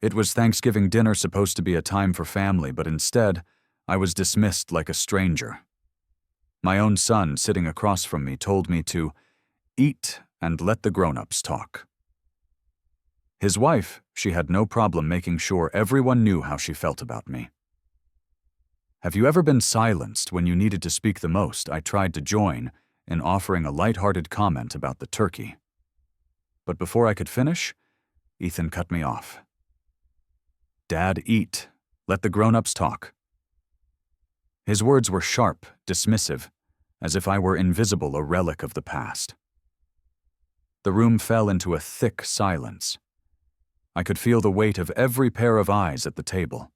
It was Thanksgiving dinner supposed to be a time for family, but instead, I was dismissed like a stranger. My own son, sitting across from me, told me to eat and let the grown-ups talk. His wife, she had no problem making sure everyone knew how she felt about me. Have you ever been silenced when you needed to speak the most? I tried to join in offering a light-hearted comment about the turkey. But before I could finish, Ethan cut me off. "Dad, eat. Let the grown-ups talk." His words were sharp, dismissive, as if I were invisible, a relic of the past. The room fell into a thick silence. I could feel the weight of every pair of eyes at the table.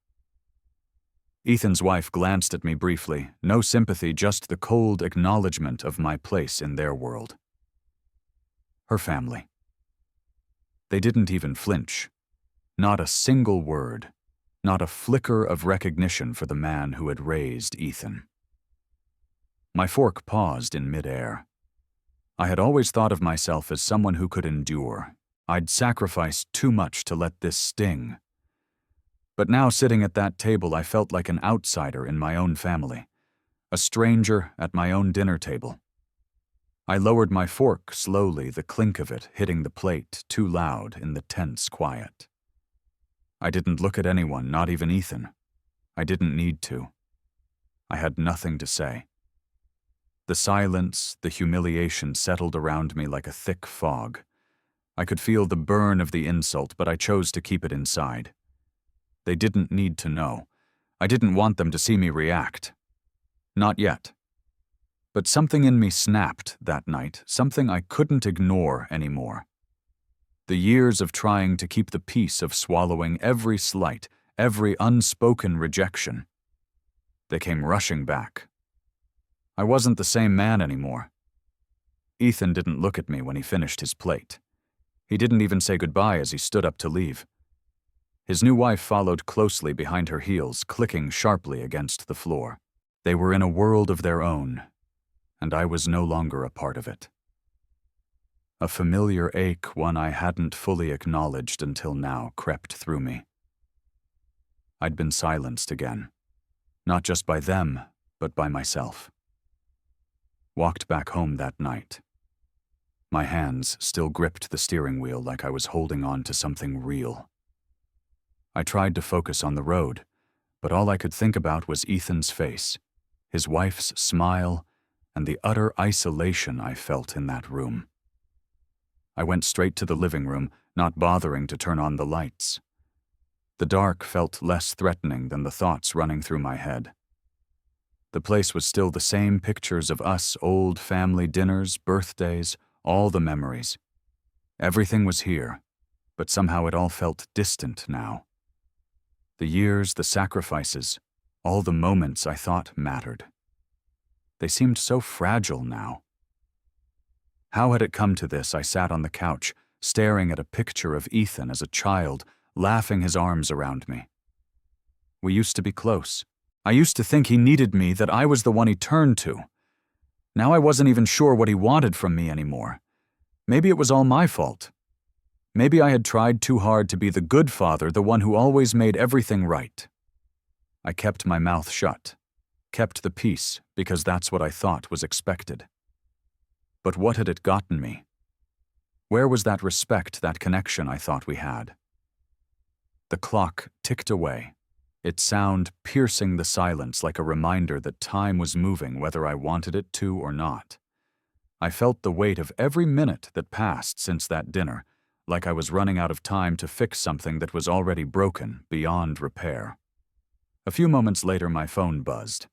Ethan's wife glanced at me briefly, no sympathy, just the cold acknowledgement of my place in their world. Her family. They didn't even flinch. Not a single word, not a flicker of recognition for the man who had raised Ethan. My fork paused in midair. I had always thought of myself as someone who could endure. I'd sacrificed too much to let this sting. But now, sitting at that table, I felt like an outsider in my own family, a stranger at my own dinner table. I lowered my fork slowly, the clink of it hitting the plate too loud in the tense quiet. I didn't look at anyone, not even Ethan. I didn't need to. I had nothing to say. The silence, the humiliation settled around me like a thick fog. I could feel the burn of the insult, but I chose to keep it inside. They didn't need to know. I didn't want them to see me react. Not yet. But something in me snapped that night, something I couldn't ignore anymore. The years of trying to keep the peace, of swallowing every slight, every unspoken rejection. They came rushing back. I wasn't the same man anymore. Ethan didn't look at me when he finished his plate. He didn't even say goodbye as he stood up to leave. His new wife followed closely behind her heels, clicking sharply against the floor. They were in a world of their own, and I was no longer a part of it. A familiar ache, one I hadn't fully acknowledged until now, crept through me. I'd been silenced again, not just by them, but by myself. Walked back home that night. My hands still gripped the steering wheel like I was holding on to something real. I tried to focus on the road, but all I could think about was Ethan's face, his wife's smile, and the utter isolation I felt in that room. I went straight to the living room, not bothering to turn on the lights. The dark felt less threatening than the thoughts running through my head. The place was still the same pictures of us, old family dinners, birthdays, all the memories. Everything was here, but somehow it all felt distant now. The years, the sacrifices, all the moments I thought mattered. They seemed so fragile now. How had it come to this? I sat on the couch, staring at a picture of Ethan as a child, laughing his arms around me. We used to be close. I used to think he needed me, that I was the one he turned to. Now I wasn't even sure what he wanted from me anymore. Maybe it was all my fault. Maybe I had tried too hard to be the good father, the one who always made everything right. I kept my mouth shut, kept the peace, because that's what I thought was expected. But what had it gotten me? Where was that respect, that connection I thought we had? The clock ticked away, its sound piercing the silence like a reminder that time was moving whether I wanted it to or not. I felt the weight of every minute that passed since that dinner, like I was running out of time to fix something that was already broken, beyond repair. A few moments later, my phone buzzed.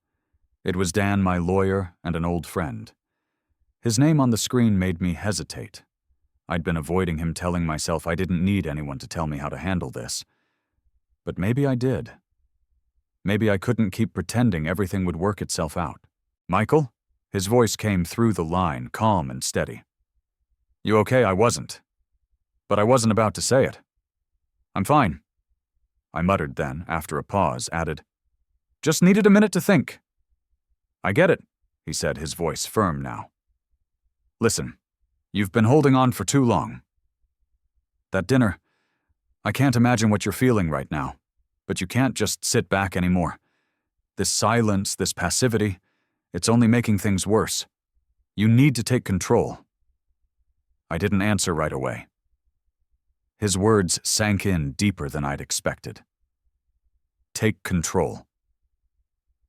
It was Dan, my lawyer, and an old friend. His name on the screen made me hesitate. I'd been avoiding him, telling myself I didn't need anyone to tell me how to handle this. But maybe I did. Maybe I couldn't keep pretending everything would work itself out. "Michael?" His voice came through the line, calm and steady. "You okay?" I wasn't. But I wasn't about to say it. "I'm fine." I muttered then, after a pause, added, "Just needed a minute to think." "I get it," he said, his voice firm now. "Listen, you've been holding on for too long. That dinner, I can't imagine what you're feeling right now, but you can't just sit back anymore. This silence, this passivity, it's only making things worse. You need to take control." I didn't answer right away. His words sank in deeper than I'd expected. Take control.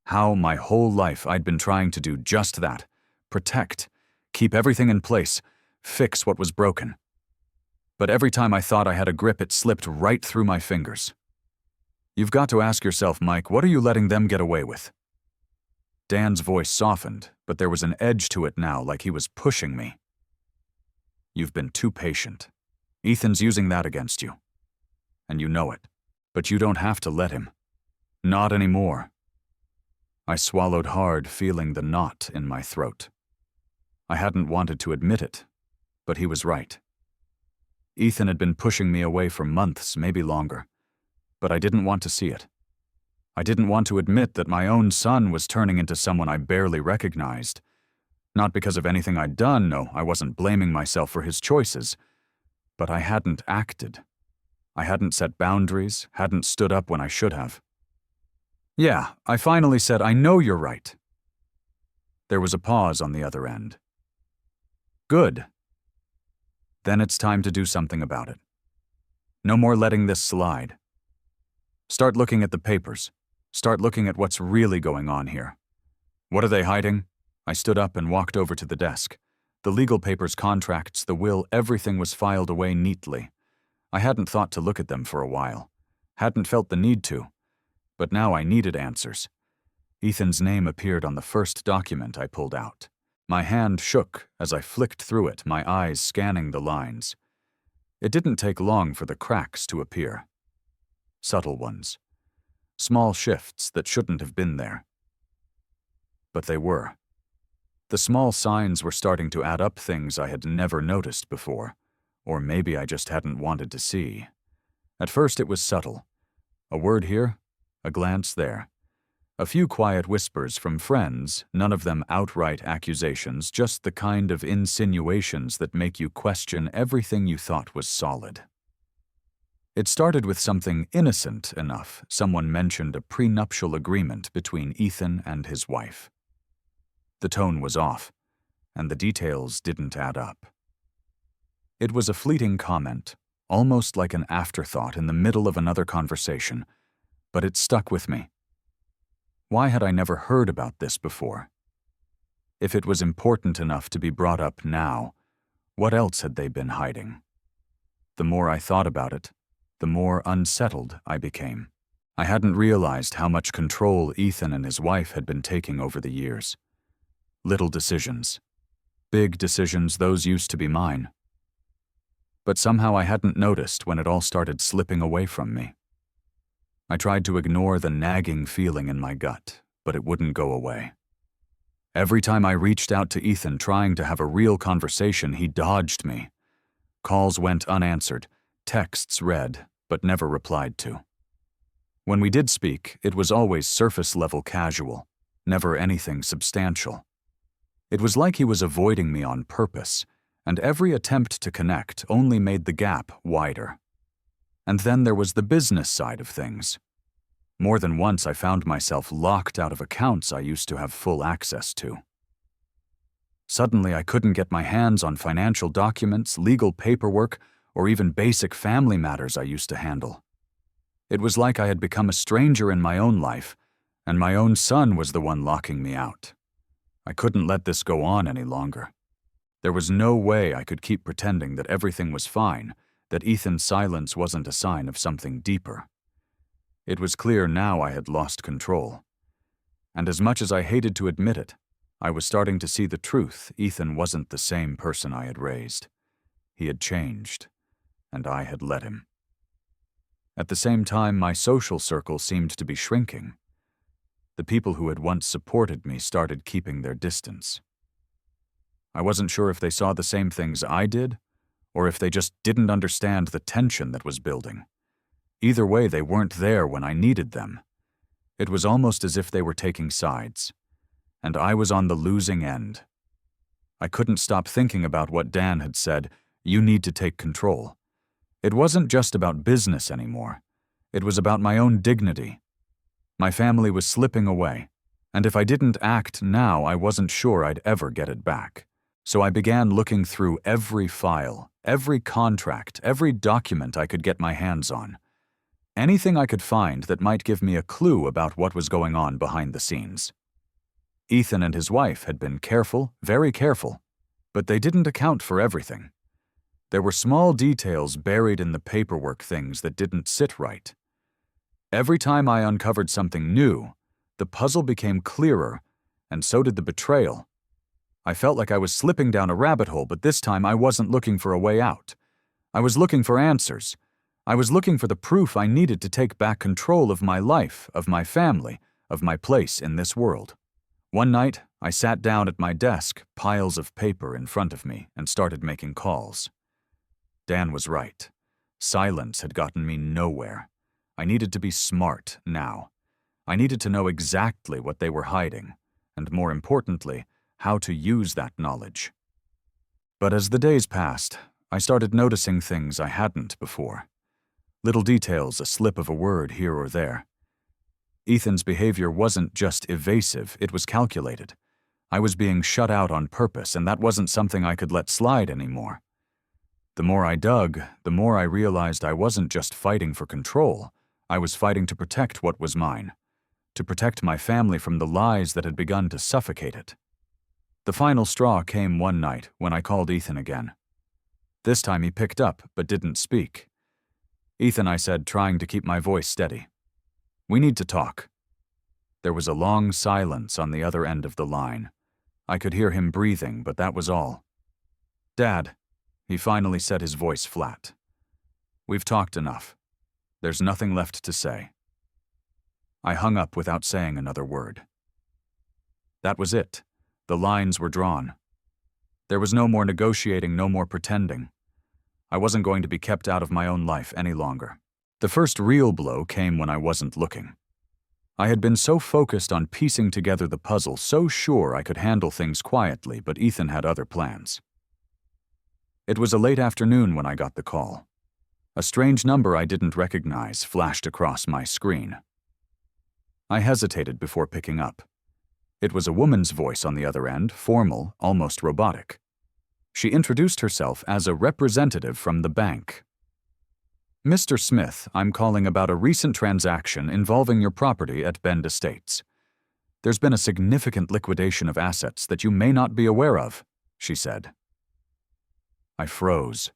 How my whole life I'd been trying to do just that. Protect, keep everything in place, fix what was broken. But every time I thought I had a grip, it slipped right through my fingers. You've got to ask yourself, Mike, what are you letting them get away with? Dan's voice softened, but there was an edge to it now, like he was pushing me. You've been too patient. Ethan's using that against you. And you know it. But you don't have to let him. Not anymore. I swallowed hard, feeling the knot in my throat. I hadn't wanted to admit it, but he was right. Ethan had been pushing me away for months, maybe longer, but I didn't want to see it. I didn't want to admit that my own son was turning into someone I barely recognized. Not because of anything I'd done, no, I wasn't blaming myself for his choices, but I hadn't acted. I hadn't set boundaries, hadn't stood up when I should have. Yeah, I finally said, I know you're right. There was a pause on the other end. Good. Then it's time to do something about it. No more letting this slide. Start looking at the papers. Start looking at what's really going on here. What are they hiding? I stood up and walked over to the desk. The legal papers, contracts, the will, everything was filed away neatly. I hadn't thought to look at them for a while. Hadn't felt the need to. But now I needed answers. Ethan's name appeared on the first document I pulled out. My hand shook as I flicked through it, my eyes scanning the lines. It didn't take long for the cracks to appear. Subtle ones. Small shifts that shouldn't have been there. But they were. The small signs were starting to add up, things I had never noticed before, or maybe I just hadn't wanted to see. At first it was subtle. A word here, a glance there. A few quiet whispers from friends, none of them outright accusations, just the kind of insinuations that make you question everything you thought was solid. It started with something innocent enough. Someone mentioned a prenuptial agreement between Ethan and his wife. The tone was off, and the details didn't add up. It was a fleeting comment, almost like an afterthought in the middle of another conversation, but it stuck with me. Why had I never heard about this before? If it was important enough to be brought up now, what else had they been hiding? The more I thought about it, the more unsettled I became. I hadn't realized how much control Ethan and his wife had been taking over the years. Little decisions. Big decisions, those used to be mine. But somehow I hadn't noticed when it all started slipping away from me. I tried to ignore the nagging feeling in my gut, but it wouldn't go away. Every time I reached out to Ethan trying to have a real conversation, he dodged me. Calls went unanswered, texts read, but never replied to. When we did speak, it was always surface-level casual, never anything substantial. It was like he was avoiding me on purpose, and every attempt to connect only made the gap wider. And then there was the business side of things. More than once I found myself locked out of accounts I used to have full access to. Suddenly I couldn't get my hands on financial documents, legal paperwork, or even basic family matters I used to handle. It was like I had become a stranger in my own life, and my own son was the one locking me out. I couldn't let this go on any longer. There was no way I could keep pretending that everything was fine, that Ethan's silence wasn't a sign of something deeper. It was clear now I had lost control. And as much as I hated to admit it, I was starting to see the truth. Ethan wasn't the same person I had raised. He had changed, and I had let him. At the same time, my social circle seemed to be shrinking. The people who had once supported me started keeping their distance. I wasn't sure if they saw the same things I did, or if they just didn't understand the tension that was building. Either way, they weren't there when I needed them. It was almost as if they were taking sides, and I was on the losing end. I couldn't stop thinking about what Dan had said, "You need to take control." It wasn't just about business anymore. It was about my own dignity. My family was slipping away, and if I didn't act now, I wasn't sure I'd ever get it back. So I began looking through every file, every contract, every document I could get my hands on. Anything I could find that might give me a clue about what was going on behind the scenes. Ethan and his wife had been careful, very careful, but they didn't account for everything. There were small details buried in the paperwork, things that didn't sit right. Every time I uncovered something new, the puzzle became clearer, and so did the betrayal. I felt like I was slipping down a rabbit hole, but this time I wasn't looking for a way out. I was looking for answers. I was looking for the proof I needed to take back control of my life, of my family, of my place in this world. One night, I sat down at my desk, piles of paper in front of me, and started making calls. Dan was right. Silence had gotten me nowhere. I needed to be smart now. I needed to know exactly what they were hiding, and more importantly, how to use that knowledge. But as the days passed, I started noticing things I hadn't before. Little details, a slip of a word here or there. Ethan's behavior wasn't just evasive, it was calculated. I was being shut out on purpose, and that wasn't something I could let slide anymore. The more I dug, the more I realized I wasn't just fighting for control. I was fighting to protect what was mine, to protect my family from the lies that had begun to suffocate it. The final straw came one night when I called Ethan again. This time he picked up but didn't speak. "Ethan," I said, trying to keep my voice steady. "We need to talk." There was a long silence on the other end of the line. I could hear him breathing, but that was all. "Dad," he finally said, his voice flat. "We've talked enough. There's nothing left to say." I hung up without saying another word. That was it. The lines were drawn. There was no more negotiating, no more pretending. I wasn't going to be kept out of my own life any longer. The first real blow came when I wasn't looking. I had been so focused on piecing together the puzzle, so sure I could handle things quietly, but Ethan had other plans. It was a late afternoon when I got the call. A strange number I didn't recognize flashed across my screen. I hesitated before picking up. It was a woman's voice on the other end, formal, almost robotic. She introduced herself as a representative from the bank. "Mr. Smith, I'm calling about a recent transaction involving your property at Bend Estates. There's been a significant liquidation of assets that you may not be aware of," she said. I froze.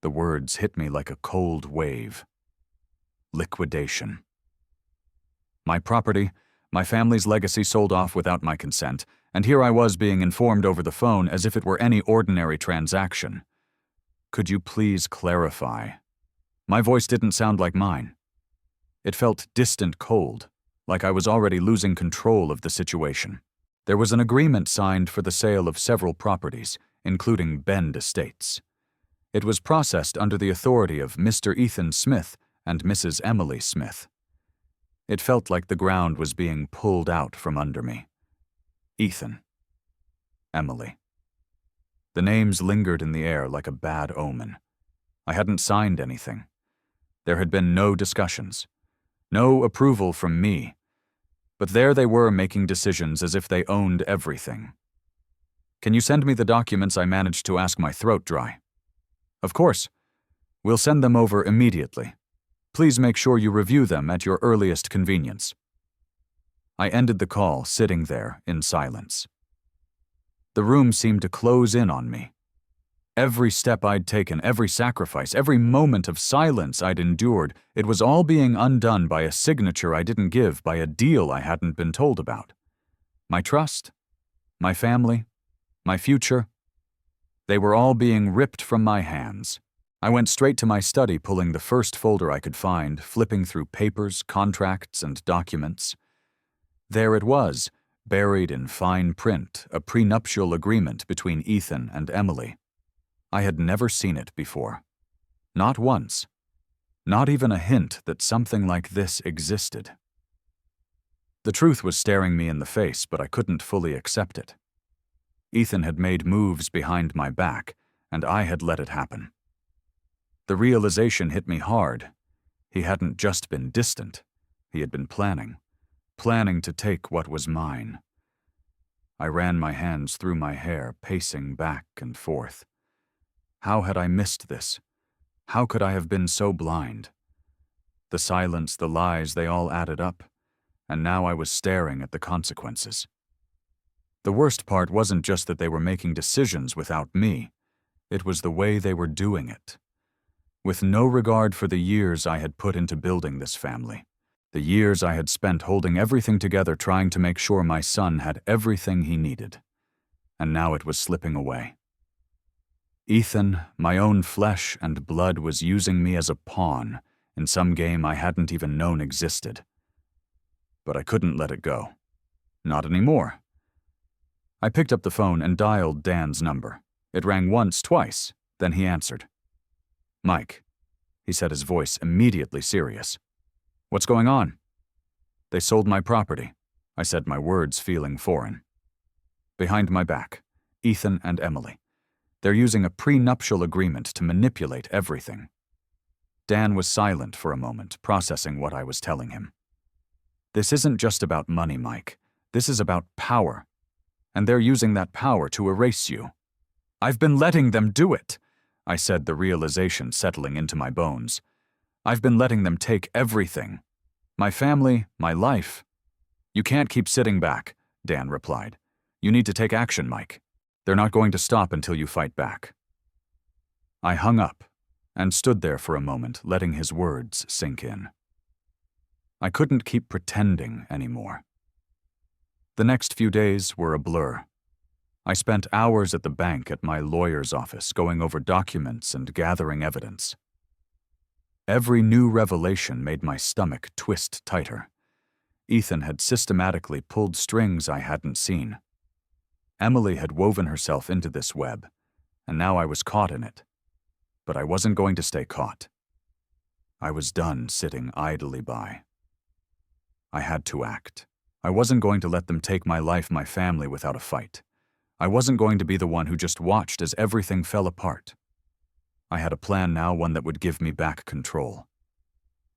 The words hit me like a cold wave. Liquidation. My property, my family's legacy sold off without my consent, and here I was being informed over the phone as if it were any ordinary transaction. "Could you please clarify?" My voice didn't sound like mine. It felt distant, cold, like I was already losing control of the situation. There was an agreement signed for the sale of several properties, including Bend Estates. It was processed under the authority of Mr. Ethan Smith and Mrs. Emily Smith. It felt like the ground was being pulled out from under me. Ethan. Emily. The names lingered in the air like a bad omen. I hadn't signed anything. There had been no discussions, no approval from me. But there they were making decisions as if they owned everything. "Can you send me the documents?" I managed to ask, my throat dry. "Of course. We'll send them over immediately. Please make sure you review them at your earliest convenience." I ended the call, sitting there in silence. The room seemed to close in on me. Every step I'd taken, every sacrifice, every moment of silence I'd endured, it was all being undone by a signature I didn't give, by a deal I hadn't been told about. My trust, my family, my future, they were all being ripped from my hands. I went straight to my study, pulling the first folder I could find, flipping through papers, contracts, and documents. There it was, buried in fine print, a prenuptial agreement between Ethan and Emily. I had never seen it before. Not once. Not even a hint that something like this existed. The truth was staring me in the face, but I couldn't fully accept it. Ethan had made moves behind my back, and I had let it happen. The realization hit me hard. He hadn't just been distant. He had been planning to take what was mine. I ran my hands through my hair, pacing back and forth. How had I missed this? How could I have been so blind? The silence, the lies, they all added up, and now I was staring at the consequences. The worst part wasn't just that they were making decisions without me. It was the way they were doing it. With no regard for the years I had put into building this family. The years I had spent holding everything together, trying to make sure my son had everything he needed. And now it was slipping away. Ethan, my own flesh and blood, was using me as a pawn in some game I hadn't even known existed. But I couldn't let it go. Not anymore. I picked up the phone and dialed Dan's number. It rang once, twice, then he answered. "Mike," he said, his voice immediately serious. "What's going on?" "They sold my property," I said, my words feeling foreign. "Behind my back, Ethan and Emily. They're using a prenuptial agreement to manipulate everything." Dan was silent for a moment, processing what I was telling him. "This isn't just about money, Mike. This is about power. And they're using that power to erase you." "I've been letting them do it," I said, the realization settling into my bones. "I've been letting them take everything. My family, my life." "You can't keep sitting back," Dan replied. "You need to take action, Mike. They're not going to stop until you fight back." I hung up and stood there for a moment, letting his words sink in. I couldn't keep pretending anymore. The next few days were a blur. I spent hours at the bank at my lawyer's office, going over documents and gathering evidence. Every new revelation made my stomach twist tighter. Ethan had systematically pulled strings I hadn't seen. Emily had woven herself into this web, and now I was caught in it. But I wasn't going to stay caught. I was done sitting idly by. I had to act. I wasn't going to let them take my life, my family, without a fight. I wasn't going to be the one who just watched as everything fell apart. I had a plan now, one that would give me back control.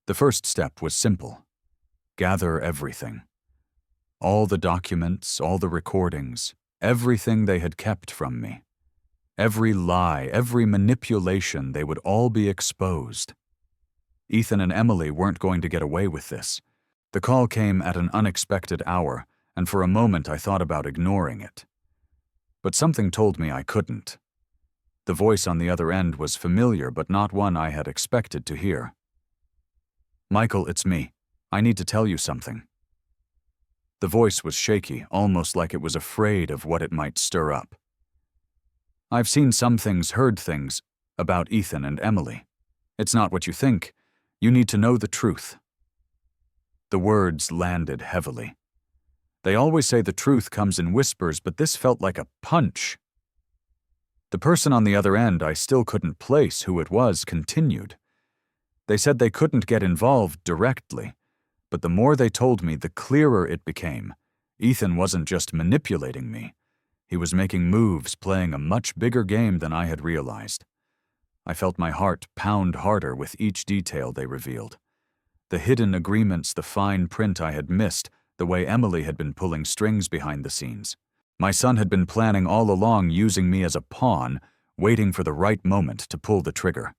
The first step was simple. Gather everything. All the documents, all the recordings, everything they had kept from me. Every lie, every manipulation, they would all be exposed. Ethan and Emily weren't going to get away with this. The call came at an unexpected hour, and for a moment I thought about ignoring it. But something told me I couldn't. The voice on the other end was familiar, but not one I had expected to hear. "Michael, it's me. I need to tell you something." The voice was shaky, almost like it was afraid of what it might stir up. "I've seen some things, heard things, about Ethan and Emily. It's not what you think. You need to know the truth." The words landed heavily. They always say the truth comes in whispers, but this felt like a punch. The person on the other end, I still couldn't place who it was, continued. They said they couldn't get involved directly, but the more they told me, the clearer it became. Ethan wasn't just manipulating me. He was making moves, playing a much bigger game than I had realized. I felt my heart pound harder with each detail they revealed. The hidden agreements, the fine print I had missed, the way Emily had been pulling strings behind the scenes. My son had been planning all along, using me as a pawn, waiting for the right moment to pull the trigger.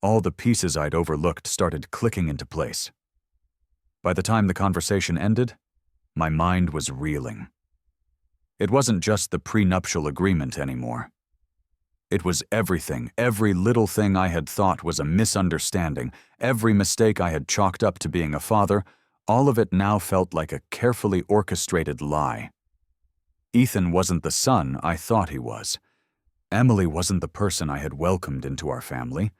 All the pieces I'd overlooked started clicking into place. By the time the conversation ended, my mind was reeling. It wasn't just the prenuptial agreement anymore. It was everything, every little thing I had thought was a misunderstanding, every mistake I had chalked up to being a father, all of it now felt like a carefully orchestrated lie. Ethan wasn't the son I thought he was. Emily wasn't the person I had welcomed into our family.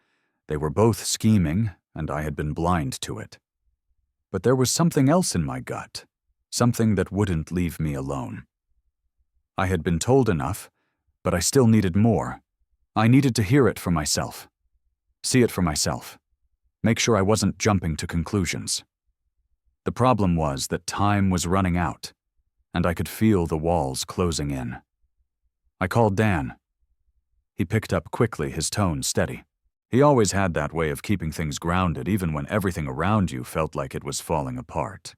They were both scheming, and I had been blind to it. But there was something else in my gut, something that wouldn't leave me alone. I had been told enough, but I still needed more. I needed to hear it for myself. See it for myself. Make sure I wasn't jumping to conclusions. The problem was that time was running out, and I could feel the walls closing in. I called Dan. He picked up quickly, his tone steady. He always had that way of keeping things grounded even when everything around you felt like it was falling apart.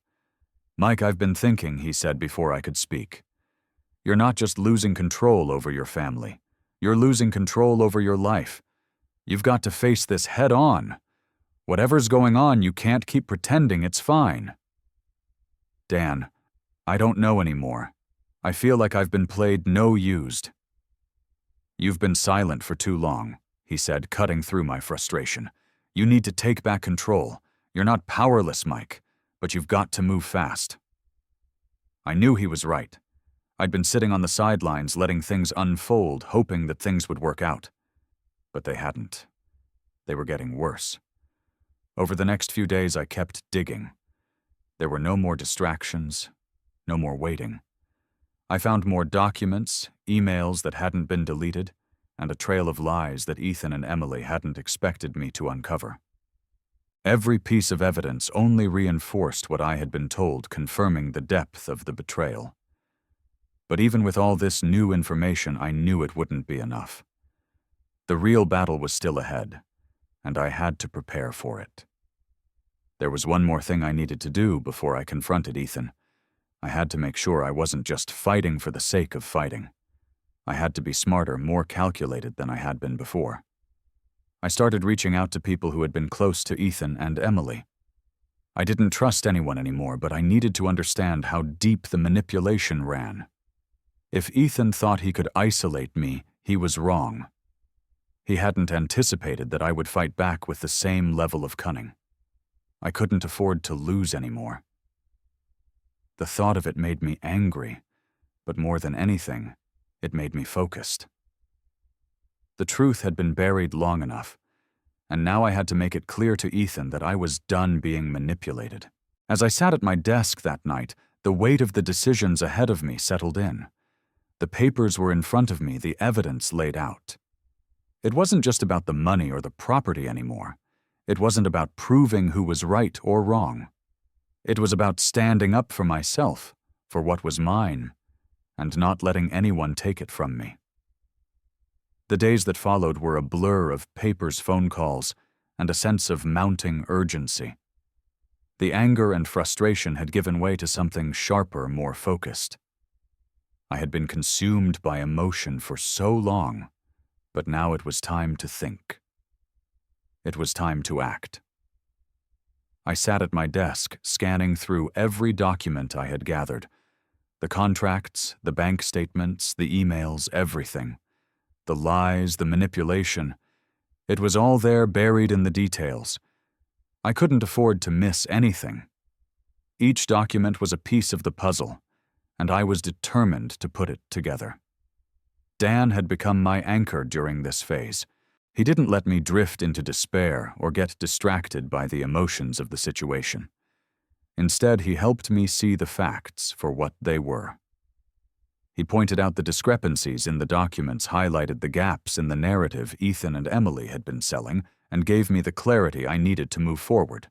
"Mike, I've been thinking," he said before I could speak. "You're not just losing control over your family. You're losing control over your life. You've got to face this head on. Whatever's going on, you can't keep pretending it's fine." "Dan, I don't know anymore. I feel like I've been played no used." "You've been silent for too long," he said, cutting through my frustration. "You need to take back control. You're not powerless, Mike, but you've got to move fast." I knew he was right. I'd been sitting on the sidelines letting things unfold, hoping that things would work out. But they hadn't. They were getting worse. Over the next few days, I kept digging. There were no more distractions, no more waiting. I found more documents, emails that hadn't been deleted, and a trail of lies that Ethan and Emily hadn't expected me to uncover. Every piece of evidence only reinforced what I had been told, confirming the depth of the betrayal. But even with all this new information, I knew it wouldn't be enough. The real battle was still ahead, and I had to prepare for it. There was one more thing I needed to do before I confronted Ethan. I had to make sure I wasn't just fighting for the sake of fighting. I had to be smarter, more calculated than I had been before. I started reaching out to people who had been close to Ethan and Emily. I didn't trust anyone anymore, but I needed to understand how deep the manipulation ran. If Ethan thought he could isolate me, he was wrong. He hadn't anticipated that I would fight back with the same level of cunning. I couldn't afford to lose anymore. The thought of it made me angry, but more than anything, it made me focused. The truth had been buried long enough, and now I had to make it clear to Ethan that I was done being manipulated. As I sat at my desk that night, the weight of the decisions ahead of me settled in. The papers were in front of me, the evidence laid out. It wasn't just about the money or the property anymore. It wasn't about proving who was right or wrong. It was about standing up for myself, for what was mine, and not letting anyone take it from me. The days that followed were a blur of papers, phone calls, and a sense of mounting urgency. The anger and frustration had given way to something sharper, more focused. I had been consumed by emotion for so long, but now it was time to think. It was time to act. I sat at my desk, scanning through every document I had gathered. The contracts, the bank statements, the emails, everything. The lies, the manipulation. It was all there, buried in the details. I couldn't afford to miss anything. Each document was a piece of the puzzle, and I was determined to put it together. Dan had become my anchor during this phase. He didn't let me drift into despair or get distracted by the emotions of the situation. Instead, he helped me see the facts for what they were. He pointed out the discrepancies in the documents, highlighted the gaps in the narrative Ethan and Emily had been selling, and gave me the clarity I needed to move forward.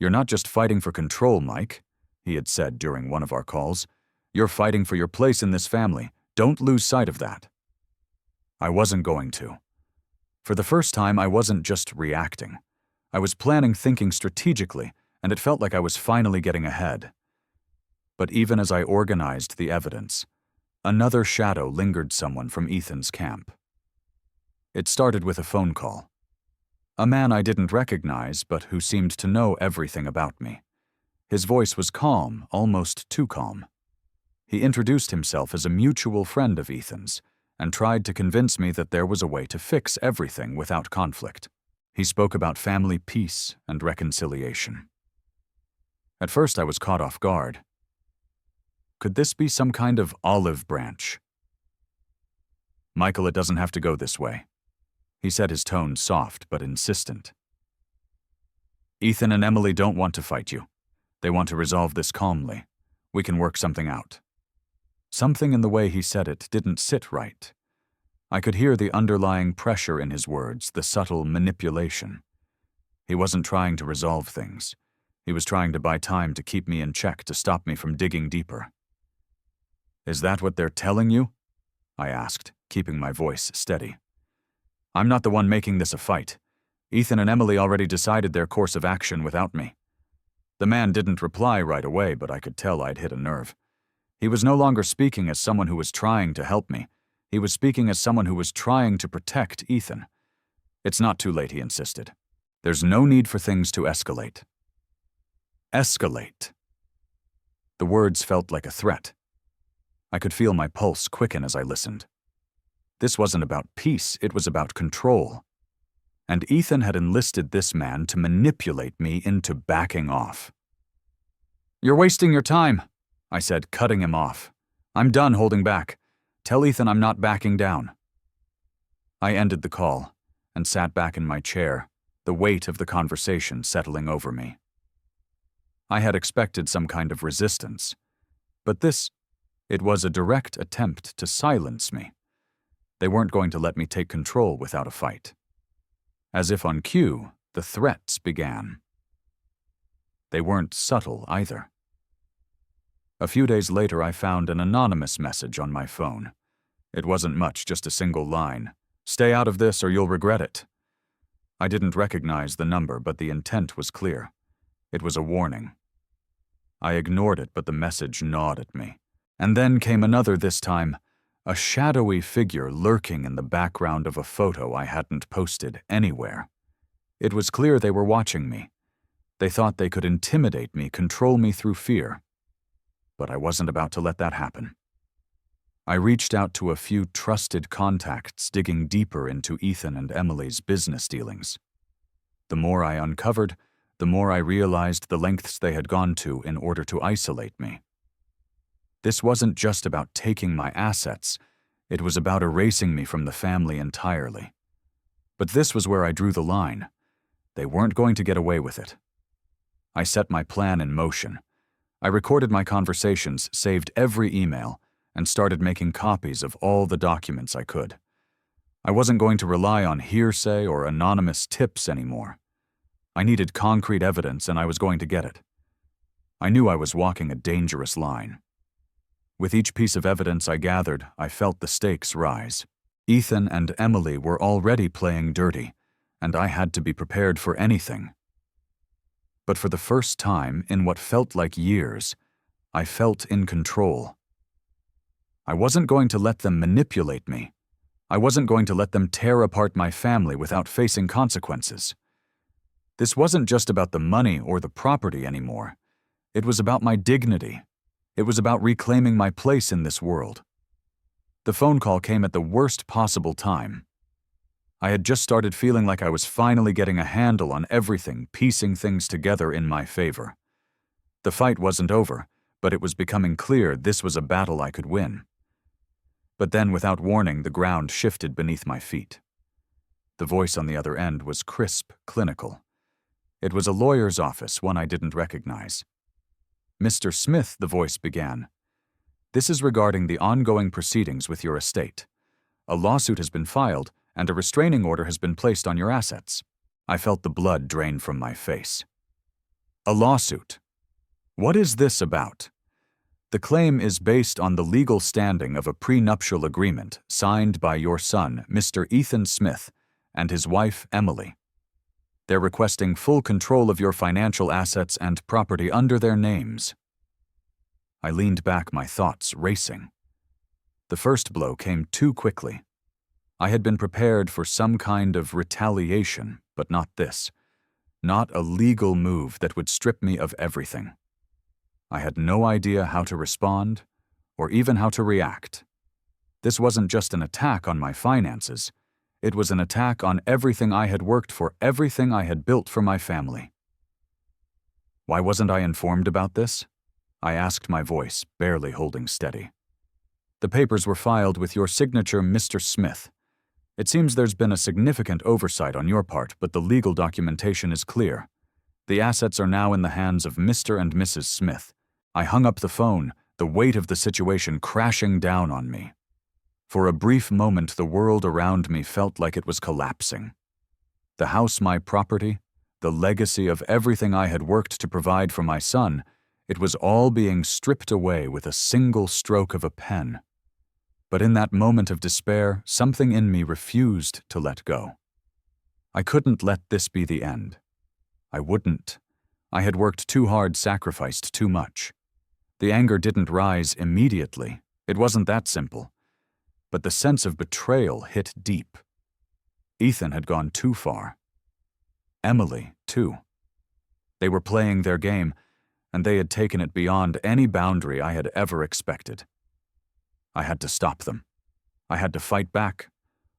"You're not just fighting for control, Mike," he had said during one of our calls. "You're fighting for your place in this family. Don't lose sight of that." I wasn't going to. For the first time, I wasn't just reacting. I was planning, thinking strategically, and it felt like I was finally getting ahead. But even as I organized the evidence, another shadow lingered someone from Ethan's camp. It started with a phone call. A man I didn't recognize, but who seemed to know everything about me. His voice was calm, almost too calm. He introduced himself as a mutual friend of Ethan's, and tried to convince me that there was a way to fix everything without conflict. He spoke about family peace and reconciliation. At first I was caught off guard. Could this be some kind of olive branch? "Michael, it doesn't have to go this way," he said, his tone soft but insistent. "Ethan and Emily don't want to fight you. They want to resolve this calmly. We can work something out." Something in the way he said it didn't sit right. I could hear the underlying pressure in his words, the subtle manipulation. He wasn't trying to resolve things. He was trying to buy time to keep me in check, to stop me from digging deeper. "Is that what they're telling you?" I asked, keeping my voice steady. I'm not the one making this a fight. Ethan and Emily already decided their course of action without me. The man didn't reply right away, but I could tell I'd hit a nerve. He was no longer speaking as someone who was trying to help me. He was speaking as someone who was trying to protect Ethan. It's not too late, he insisted. There's no need for things to escalate. Escalate. The words felt like a threat. I could feel my pulse quicken as I listened. This wasn't about peace, it was about control. And Ethan had enlisted this man to manipulate me into backing off. "You're wasting your time," I said, cutting him off. "I'm done holding back. Tell Ethan I'm not backing down." I ended the call and sat back in my chair, the weight of the conversation settling over me. I had expected some kind of resistance, but it was a direct attempt to silence me. They weren't going to let me take control without a fight. As if on cue, the threats began. They weren't subtle either. A few days later, I found an anonymous message on my phone. It wasn't much, just a single line. "Stay out of this or you'll regret it." I didn't recognize the number, but the intent was clear. It was a warning. I ignored it, but the message gnawed at me. And then came another, this time, a shadowy figure lurking in the background of a photo I hadn't posted anywhere. It was clear they were watching me. They thought they could intimidate me, control me through fear. But I wasn't about to let that happen. I reached out to a few trusted contacts, digging deeper into Ethan and Emily's business dealings. The more I uncovered, the more I realized the lengths they had gone to in order to isolate me. This wasn't just about taking my assets, it was about erasing me from the family entirely. But this was where I drew the line. They weren't going to get away with it. I set my plan in motion. I recorded my conversations, saved every email, and started making copies of all the documents I could. I wasn't going to rely on hearsay or anonymous tips anymore. I needed concrete evidence, and I was going to get it. I knew I was walking a dangerous line. With each piece of evidence I gathered, I felt the stakes rise. Ethan and Emily were already playing dirty, and I had to be prepared for anything. But for the first time in what felt like years, I felt in control. I wasn't going to let them manipulate me. I wasn't going to let them tear apart my family without facing consequences. This wasn't just about the money or the property anymore. It was about my dignity. It was about reclaiming my place in this world. The phone call came at the worst possible time. I had just started feeling like I was finally getting a handle on everything, piecing things together in my favor. The fight wasn't over, but it was becoming clear this was a battle I could win. But then, without warning, the ground shifted beneath my feet. The voice on the other end was crisp, clinical. It was a lawyer's office, one I didn't recognize. "Mr. Smith," the voice began. "This is regarding the ongoing proceedings with your estate. A lawsuit has been filed, and a restraining order has been placed on your assets." I felt the blood drain from my face. A lawsuit? What is this about? The claim is based on the legal standing of a prenuptial agreement signed by your son, Mr. Ethan Smith, and his wife, Emily. They're requesting full control of your financial assets and property under their names. I leaned back, my thoughts racing. The first blow came too quickly. I had been prepared for some kind of retaliation, but not this. Not a legal move that would strip me of everything. I had no idea how to respond, or even how to react. This wasn't just an attack on my finances. It was an attack on everything I had worked for, everything I had built for my family. Why wasn't I informed about this? I asked, my voice barely holding steady. The papers were filed with your signature, Mr. Smith. It seems there's been a significant oversight on your part, but the legal documentation is clear. The assets are now in the hands of Mr. and Mrs. Smith. I hung up the phone, the weight of the situation crashing down on me. For a brief moment, the world around me felt like it was collapsing. The house, my property, the legacy of everything I had worked to provide for my son, it was all being stripped away with a single stroke of a pen. But in that moment of despair, something in me refused to let go. I couldn't let this be the end. I wouldn't. I had worked too hard, sacrificed too much. The anger didn't rise immediately. It wasn't that simple. But the sense of betrayal hit deep. Ethan had gone too far. Emily, too. They were playing their game, and they had taken it beyond any boundary I had ever expected. I had to stop them. I had to fight back,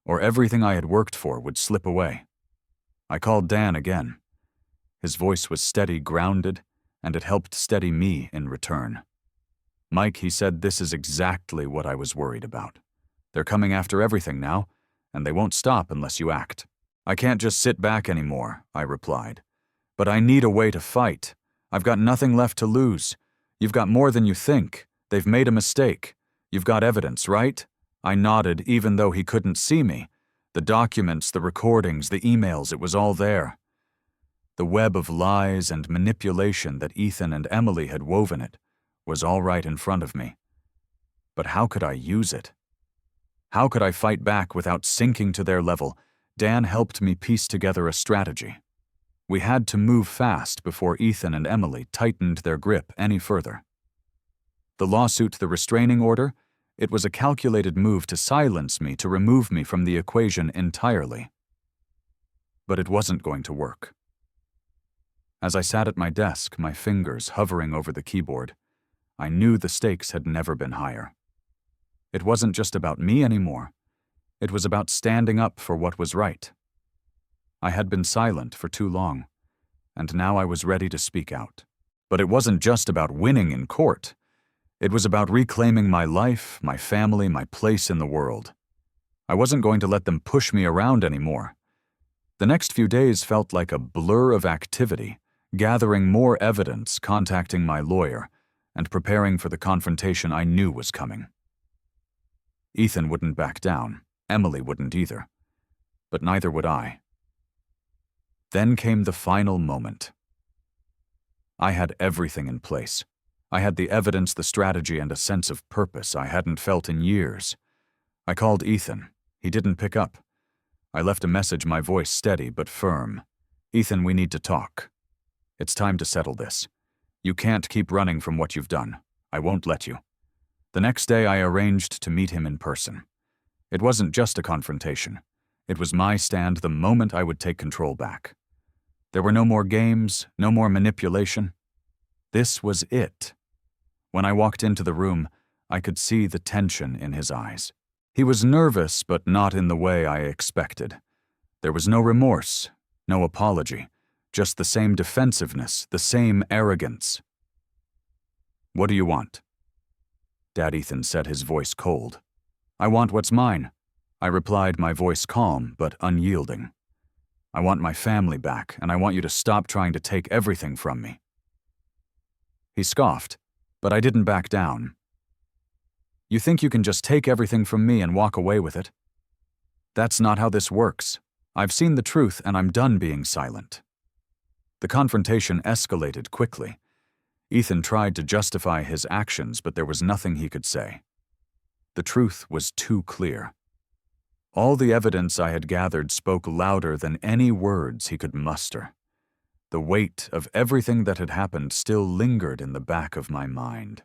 or everything I had worked for would slip away. I called Dan again. His voice was steady, grounded, and it helped steady me in return. "Mike," he said, "this is exactly what I was worried about. They're coming after everything now, and they won't stop unless you act." "I can't just sit back anymore," I replied. "But I need a way to fight. I've got nothing left to lose. You've got more than you think. They've made a mistake. You've got evidence, right?" I nodded, even though he couldn't see me. The documents, the recordings, the emails, it was all there. The web of lies and manipulation that Ethan and Emily had woven it was all right in front of me. But how could I use it? How could I fight back without sinking to their level? Dan helped me piece together a strategy. We had to move fast before Ethan and Emily tightened their grip any further. The lawsuit, the restraining order, it was a calculated move to silence me, to remove me from the equation entirely. But it wasn't going to work. As I sat at my desk, my fingers hovering over the keyboard, I knew the stakes had never been higher. It wasn't just about me anymore. It was about standing up for what was right. I had been silent for too long, and now I was ready to speak out. But it wasn't just about winning in court. It was about reclaiming my life, my family, my place in the world. I wasn't going to let them push me around anymore. The next few days felt like a blur of activity, gathering more evidence, contacting my lawyer, and preparing for the confrontation I knew was coming. Ethan wouldn't back down. Emily wouldn't either. But neither would I. Then came the final moment. I had everything in place. I had the evidence, the strategy, and a sense of purpose I hadn't felt in years. I called Ethan. He didn't pick up. I left a message, my voice steady but firm. "Ethan, we need to talk. It's time to settle this. You can't keep running from what you've done. I won't let you." The next day I arranged to meet him in person. It wasn't just a confrontation. It was my stand the moment I would take control back. There were no more games, no more manipulation. This was it. When I walked into the room, I could see the tension in his eyes. He was nervous, but not in the way I expected. There was no remorse, no apology, just the same defensiveness, the same arrogance. "What do you want?" Dad Ethan said, his voice cold. "I want what's mine," I replied, my voice calm but unyielding. "I want my family back, and I want you to stop trying to take everything from me." He scoffed, but I didn't back down. "You think you can just take everything from me and walk away with it? That's not how this works. I've seen the truth, and I'm done being silent." The confrontation escalated quickly. Ethan tried to justify his actions, but there was nothing he could say. The truth was too clear. All the evidence I had gathered spoke louder than any words he could muster. The weight of everything that had happened still lingered in the back of my mind.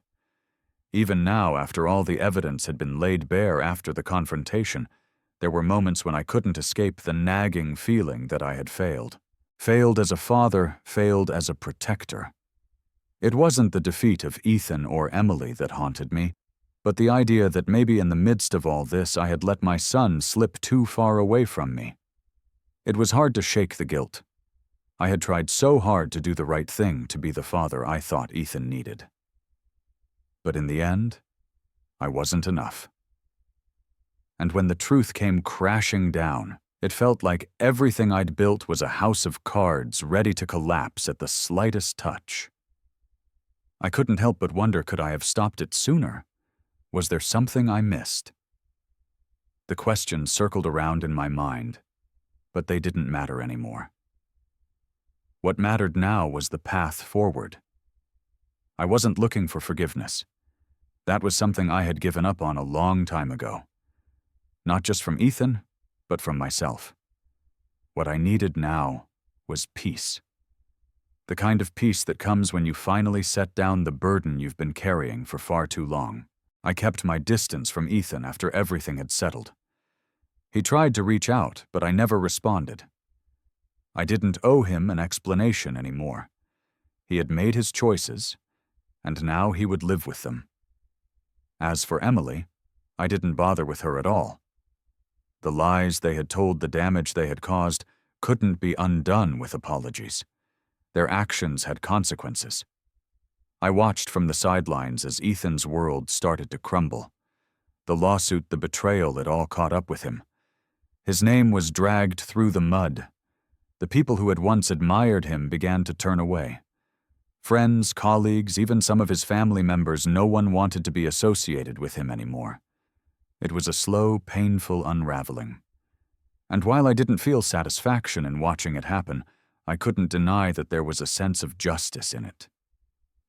Even now, after all the evidence had been laid bare after the confrontation, there were moments when I couldn't escape the nagging feeling that I had failed. Failed as a father, failed as a protector. It wasn't the defeat of Ethan or Emily that haunted me, but the idea that maybe in the midst of all this I had let my son slip too far away from me. It was hard to shake the guilt. I had tried so hard to do the right thing, to be the father I thought Ethan needed. But in the end, I wasn't enough. And when the truth came crashing down, it felt like everything I'd built was a house of cards ready to collapse at the slightest touch. I couldn't help but wonder, could I have stopped it sooner? Was there something I missed? The questions circled around in my mind, but they didn't matter anymore. What mattered now was the path forward. I wasn't looking for forgiveness. That was something I had given up on a long time ago. not just from Ethan, but from myself. What I needed now was peace. The kind of peace that comes when you finally set down the burden you've been carrying for far too long. I kept my distance from Ethan after everything had settled. He tried to reach out, but I never responded. I didn't owe him an explanation anymore. He had made his choices, and now he would live with them. As for Emily, I didn't bother with her at all. The lies they had told, the damage they had caused, couldn't be undone with apologies. Their actions had consequences. I watched from the sidelines as Ethan's world started to crumble. The lawsuit, the betrayal, it all caught up with him. His name was dragged through the mud. The people who had once admired him began to turn away. Friends, colleagues, even some of his family members, no one wanted to be associated with him anymore. It was a slow, painful unraveling. And while I didn't feel satisfaction in watching it happen, I couldn't deny that there was a sense of justice in it.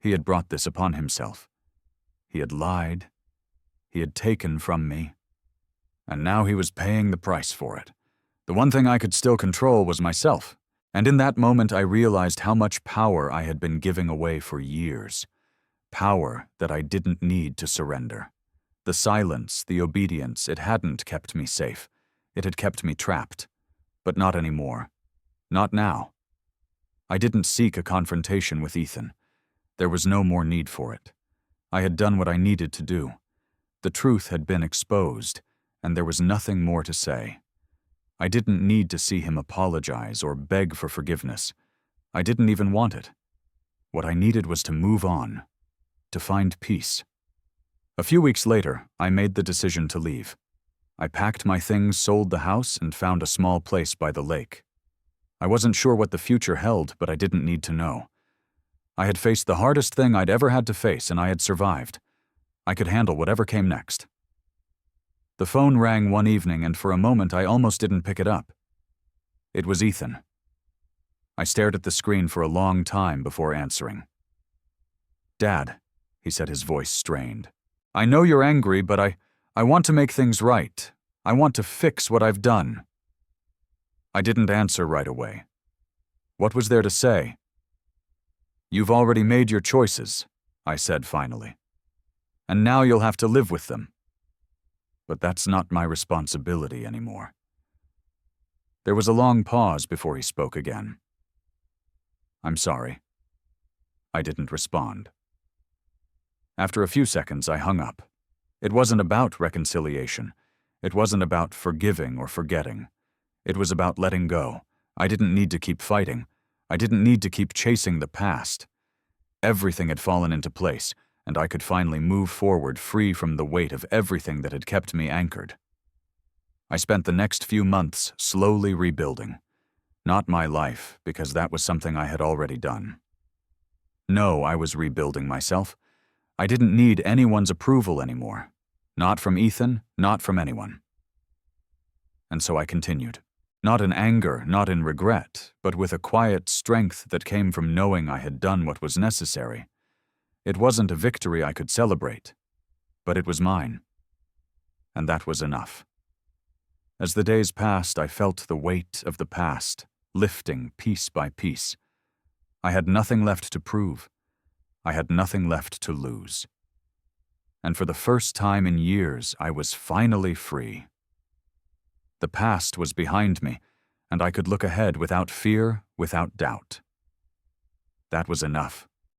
He had brought this upon himself. He had lied. He had taken from me. And now he was paying the price for it. The one thing I could still control was myself. And in that moment I realized how much power I had been giving away for years. Power that I didn't need to surrender. The silence, the obedience, it hadn't kept me safe. It had kept me trapped. But not anymore. Not now. I didn't seek a confrontation with Ethan. There was no more need for it. I had done what I needed to do. The truth had been exposed, and there was nothing more to say. I didn't need to see him apologize or beg for forgiveness. I didn't even want it. What I needed was to move on, to find peace. A few weeks later, I made the decision to leave. I packed my things, sold the house, and found a small place by the lake. I wasn't sure what the future held, but I didn't need to know. I had faced the hardest thing I'd ever had to face, and I had survived. I could handle whatever came next. The phone rang one evening, and for a moment I almost didn't pick it up. It was Ethan. I stared at the screen for a long time before answering. "Dad," he said, his voice strained. "I know you're angry, but I want to make things right. I want to fix what I've done." I didn't answer right away. What was there to say? "You've already made your choices," I said finally. "And now you'll have to live with them. But that's not my responsibility anymore." There was a long pause before he spoke again. "I'm sorry." I didn't respond. After a few seconds, I hung up. It wasn't about reconciliation. It wasn't about forgiving or forgetting. It was about letting go. I didn't need to keep fighting. I didn't need to keep chasing the past. Everything had fallen into place, and I could finally move forward free from the weight of everything that had kept me anchored. I spent the next few months slowly rebuilding. Not my life, because that was something I had already done. No, I was rebuilding myself. I didn't need anyone's approval anymore. Not from Ethan, not from anyone. And so I continued. Not in anger, not in regret, but with a quiet strength that came from knowing I had done what was necessary. It wasn't a victory I could celebrate, but it was mine. And that was enough. As the days passed, I felt the weight of the past, lifting piece by piece. I had nothing left to prove. I had nothing left to lose. And for the first time in years, I was finally free. The past was behind me, and I could look ahead without fear, without doubt. That was enough.